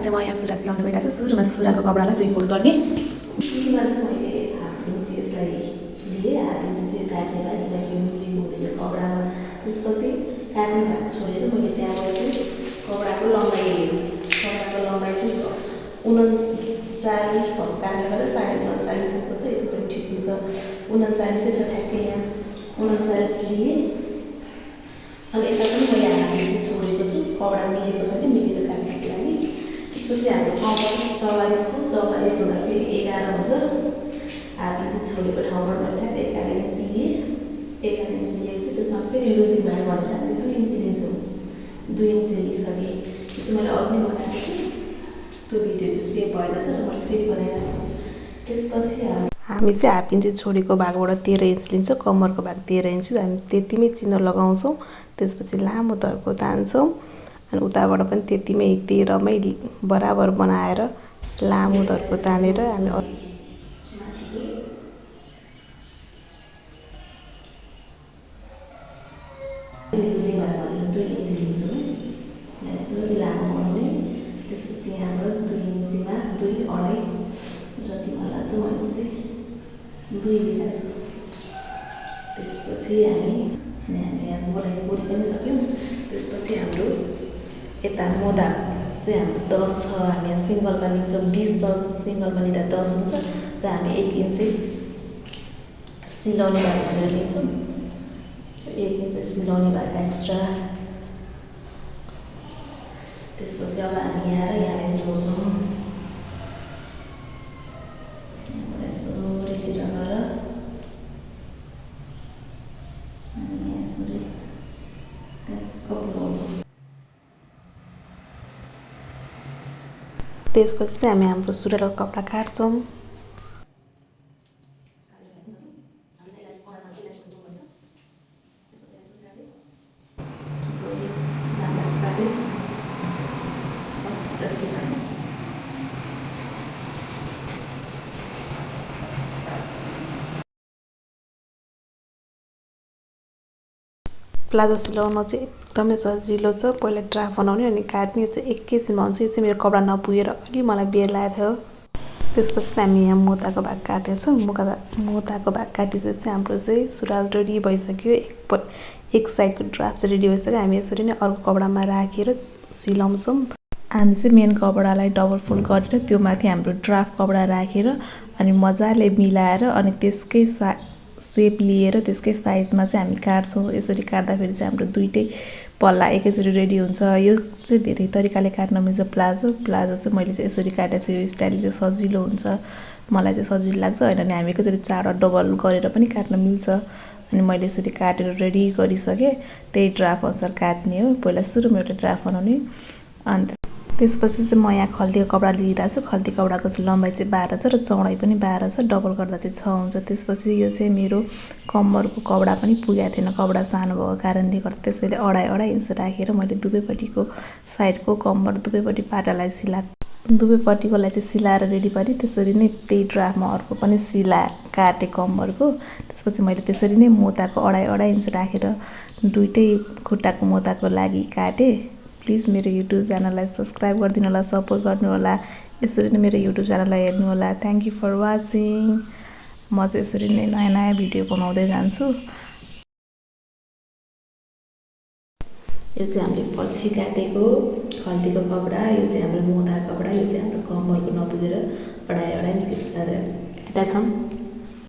चाहिँ म यहाँ सुरा सिलाउन गइरहेको छु। सुरुमा सुराको कपडालाई 2 फोल्ड गर्ने। सुरुमा चाहिँ मैले हाफ इन्च यसलाई लिएँ, हाफ इन्च चाहिँ काट्ने भए किनकि मुलेको हुँदैन कपडामा। त्यसपछि काट्ने भाग छोडेर मैले त्यहाँबाट चाहिँ कपडाको लम्बाइ लिएँ। कपडाको लम्बाइ चाहिँ 39 भएको कारणले गर्दा 39.5 जस्तो छ। यति पनि ठिक हुन्छ। 39 छ ठ्याक्कै यहाँ 39 लिएँ। अनि यता पनि मैले हाफ इन्च छोडेको छु कपडा मिलेको छ कि मिलेर काट्नको लागि। त्यसपछि हाम्रो कम्पर 44 छ। 44 हुँदा फेरि 11 हुन्छ। हाफ इन्च छोडेको ठाउँबाट मैले ठ्याक्कै 11 इन्च लिएँ। 11 इन्च लिएपछि त्यसमा फेरि लुजिङ भाग भनेर हामीले 2 इन्च लिन्छौँ। 2 इन्च लिइसकेँ। त्यसपछि मैले अघि बनाएको थिएँ त्यो भिडियो चाहिँ सेभ भएन छ र मैले फेरि बनाइरहेको छु। त्यसपछि हामी चाहिँ हाफ इन्च छोडेको भागबाट 13 इन्च लिन्छौँ। कम्मरको भाग 13 इन्च हामी त्यतिमै चिन्ह लगाउँछौँ। त्यसपछि लामो धर्को तान्छौँ अनि उताबाट पनि त्यतिमै 13मै बराबर बनाएर लामो धर्को तानेर हामी लुजिङ भाग भनेर 2 इन्च लिन्छौँ। यसरी लामो बनाउने। त्यसपछि हाम्रो 2 इन्चमा 2.5 जति मलाई चाहिँ मैले चाहिँ 2 लिएको छु। त्यसपछि हामी यहाँ बोरी पनि सक्यौँ। त्यसपछि हाम्रो यता मोदा चाहिँ हाम्रो 10 छ। हामी यहाँ सिङ्गलमा लिन्छौँ 20 छ। सिङ्गलमा लिँदा 10 हुन्छ र हामी 1 इन्च सिलाउने भाग भनेर लिन्छौँ। 1 इन्च सिलाउने भाग एक्स्ट्रा। त्यसपछि अब हामी यहाँ र यहाँलाई जोड्छौँ। यसरी लिएर गएर हामी यसरी ट्याक्क पुऱ्याउँछौँ। त्यसपछि चाहिँ हामी हाम्रो सुरुवालको कपडा काट्छौँ। प्लाजो सिलाउन चाहिँ एकदमै सजिलो छ। पहिला ड्राफ्ट बनाउने अनि काट्ने चाहिँ एकैछिनमा हुन्छ। यो चाहिँ मेरो कपडा नपुगेर अलि मलाई बेर लागेको थियो। त्यसपछि हामी यहाँ मोताको भाग काटेछौँ। मोताको भाग काटिसकेपछि हाम्रो चाहिँ सुरुवाल रेडी भइसक्यो। एक साइडको ड्राफ्ट चाहिँ रेडी भइसक्यो। हामी यसरी नै अर्को कपडामा राखेर सिलाउँछौँ। हामी चाहिँ मेन कपडालाई डबल फोल्ड गरेर त्यो माथि हाम्रो ड्राफ्ट कपडा राखेर अनि मजाले मिलाएर अनि त्यसकै सेप लिएर त्यसकै साइजमा चाहिँ हामी काट्छौँ। यसरी काट्दाखेरि चाहिँ हाम्रो दुईटै पल्ला एकैचोटि रेडी हुन्छ। यो चाहिँ धेरै तरिकाले काट्न मिल्छ। प्लाजो चाहिँ मैले चाहिँ यसरी काटेको छु। यो स्टाइल चाहिँ सजिलो हुन्छ। मलाई चाहिँ सजिलो लाग्छ। होइन भने हामी एकैचोटि 4 डबल गरेर पनि काट्न मिल्छ। अनि मैले यसरी काटेर रेडी गरिसकेँ। त्यही ड्राफ्ट अनुसार काट्ने हो। पहिला सुरुमा एउटा ड्राफ्ट बनाउने। अनि त्यसपछि चाहिँ म यहाँ खल्तीको कपडा लिइरहेको छु। खल्ती कपडाको चाहिँ लम्बाइ चाहिँ 12 छ र चौडाइ पनि 12 छ। डबल गर्दा चाहिँ 6 हुन्छ। त्यसपछि यो चाहिँ मेरो कम्मरको कपडा पनि पुगेको थिएन। कपडा सानो भएको कारणले गर्दा त्यसैले 2.5 इन्च राखेर मैले दुवैपट्टिको साइडको कम्मर दुवैपट्टि पाटालाई दुवैपट्टिकोलाई चाहिँ सिलाएर रेडी पारेँ। त्यसरी नै त्यही ड्राफ्टमा अर्को पनि काटेँ कम्मरको। त्यसपछि मैले त्यसरी नै मोताको 2.5 इन्च राखेर दुईटै खुट्टाको मोताको लागि काटेँ। प्लिज मेरो युट्युब च्यानललाई सब्सक्राइब गरिदिनु होला, सपोर्ट गर्नु होला। यसरी नै मेरो युट्युब च्यानललाई हेर्नु होला। Thank you for watching. म चाहिँ यसरी नै नयाँ भिडियो बनाउँदै जान्छु। यो चाहिँ हामीले पछि काटेको खल्तीको कपडा। यो चाहिँ हाम्रो मोदा कपडा। यो चाहिँ हाम्रो कम्मरको नपुगेर 2.5 इन्च काटेका छौँ।